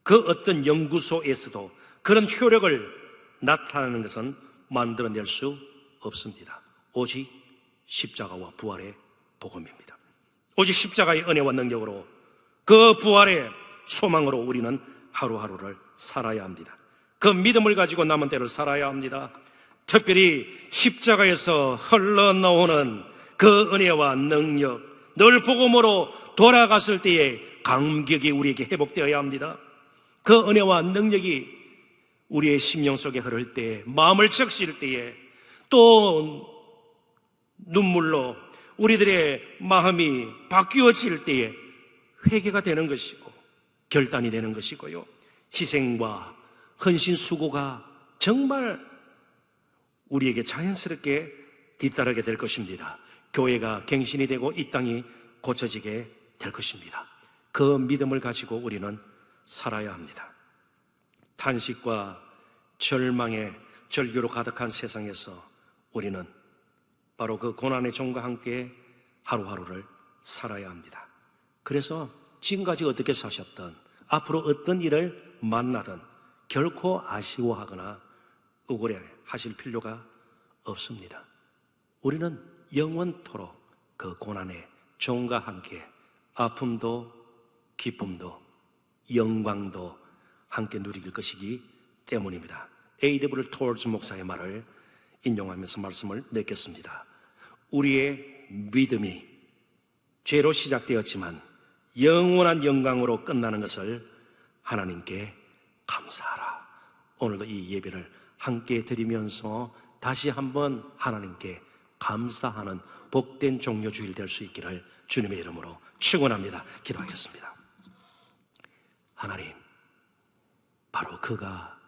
그 어떤 연구소에서도 그런 효력을 나타내는 것은 만들어낼 수 없습니다. 오직 십자가와 부활의 복음입니다. 오직 십자가의 은혜와 능력으로, 그 부활의 소망으로 우리는 하루하루를 살아야 합니다. 그 믿음을 가지고 남은 때를 살아야 합니다. 특별히 십자가에서 흘러나오는 그 은혜와 능력, 늘 복음으로 돌아갔을 때의 감격이 우리에게 회복되어야 합니다. 그 은혜와 능력이 우리의 심령 속에 흐를 때에, 마음을 적실 때에, 또 눈물로 우리들의 마음이 바뀌어질 때에 회개가 되는 것이고 결단이 되는 것이고요, 희생과 헌신 수고가 정말 우리에게 자연스럽게 뒤따르게 될 것입니다. 교회가 갱신이 되고 이 땅이 고쳐지게 될 것입니다. 그 믿음을 가지고 우리는 살아야 합니다. 탄식과 절망의 절규로 가득한 세상에서 우리는 바로 그 고난의 종과 함께 하루하루를 살아야 합니다. 그래서 지금까지 어떻게 사셨든 앞으로 어떤 일을 만나든 결코 아쉬워하거나 억울해 하실 필요가 없습니다. 우리는 영원토록 그 고난의 종과 함께 아픔도 기쁨도 영광도 함께 누릴 것이기 때문입니다. A.W. 톨즈 목사의 말을 인용하면서 말씀을 맺겠습니다. 우리의 믿음이 죄로 시작되었지만 영원한 영광으로 끝나는 것을 하나님께 감사하라. 오늘도 이 예배를 함께 드리면서 다시 한번 하나님께 감사하는 복된 종료주일 될 수 있기를 주님의 이름으로 축원합니다. 기도하겠습니다. 하나님, 바로 그가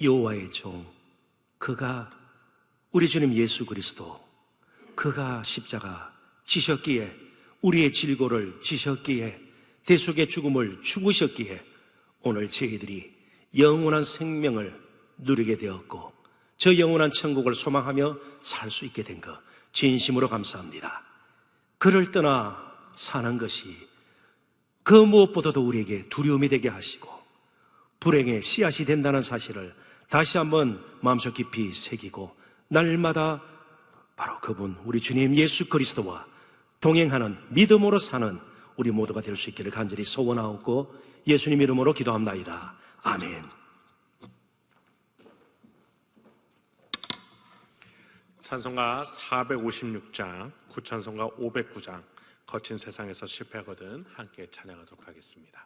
여호와의 종, 그가 우리 주님 예수 그리스도, 그가 십자가 지셨기에, 우리의 질고를 지셨기에, 대속의 죽음을 죽으셨기에 오늘 저희들이 영원한 생명을 누리게 되었고 저 영원한 천국을 소망하며 살 수 있게 된 것 진심으로 감사합니다. 그를 떠나 사는 것이 그 무엇보다도 우리에게 두려움이 되게 하시고 불행의 씨앗이 된다는 사실을 다시 한번 마음속 깊이 새기고 날마다 바로 그분 우리 주님 예수 그리스도와 동행하는 믿음으로 사는 우리 모두가 될 수 있기를 간절히 소원하옵고 예수님 이름으로 기도합나이다. 아멘. 찬송가 456장, 구찬송가 509장, 거친 세상에서 실패하거든 함께 찬양하도록 하겠습니다.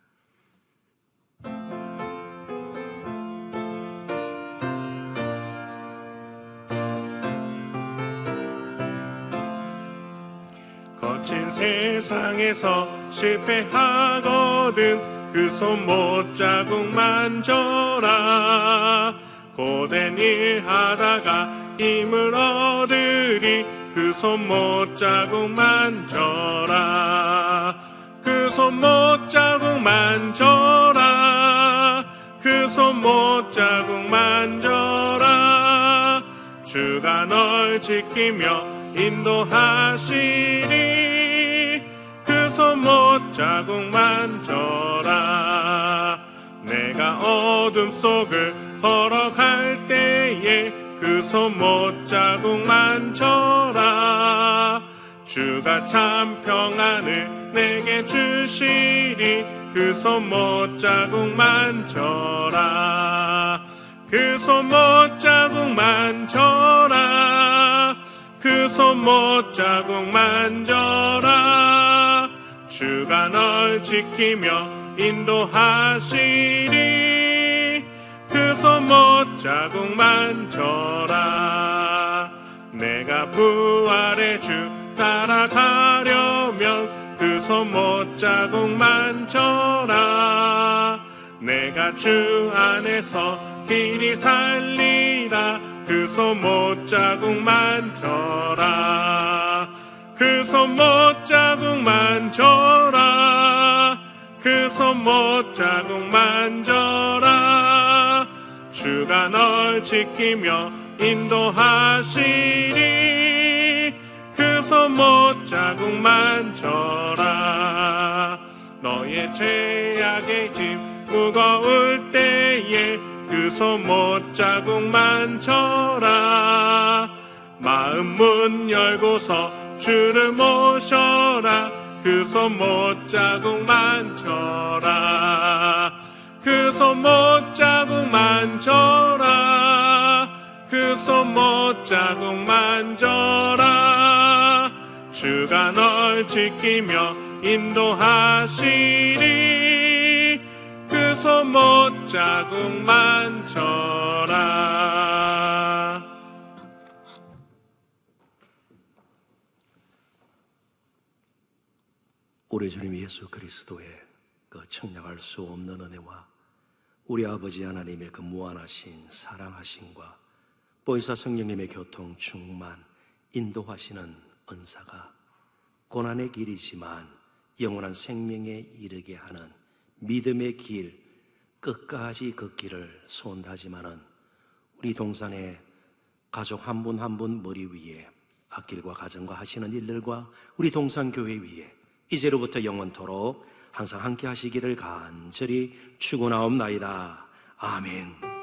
거친 세상에서 실패하거든 그 손못 자국 만져라. 고된 일 하다가 힘을 얻으리 그 손못 자국 만져라. 그 손못 자국 만져라. 그 손못 자국 만져라. 주가 널 지키며 인도하시리. 그 손못 자국 만져라. 내 내가 어둠 속을 걸어갈 때에 그 손 못자국 만져라. 주가 참 평안을 내게 주시리. 그 손 못자국 만져라. 그 손 못자국 만져라. 그 손 못자국 만져라. 주가 널 지키며 인도하시리. 그 손 못자국 만져라. 내가 부활의 주 따라가려면 그 손 못자국 만져라. 내가 주 안에서 길이 살리라. 그 손 못자국 만져라. 그 손 못자국 만져라. 그 손 못자국 만져라. 주가 널 지키며 인도하시리. 그 손 못자국 만져라. 너의 죄악의 짐 무거울 때에 그 손 못자국 만져라. 마음 문 열고서 주를 모셔라. 그 손 못자국 만져라. 그 손 못자국 만져라. 그 손 못자국 만져라. 주가 널 지키며 인도하시리. 그 손 못자국 만져라. 우리 주님 예수 그리스도의 그 청량할 수 없는 은혜와 우리 아버지 하나님의 그 무한하신 사랑하심과 보혜사 성령님의 교통 충만 인도하시는 은사가 고난의 길이지만 영원한 생명에 이르게 하는 믿음의 길 끝까지 걷기를 소원하지만은 우리 동산의 가족 한 분 한 분 머리 위에 앞길과 가정과 하시는 일들과 우리 동산교회 위에 이제로부터 영원토록 항상 함께 하시기를 간절히 축원하옵나이다. 아멘.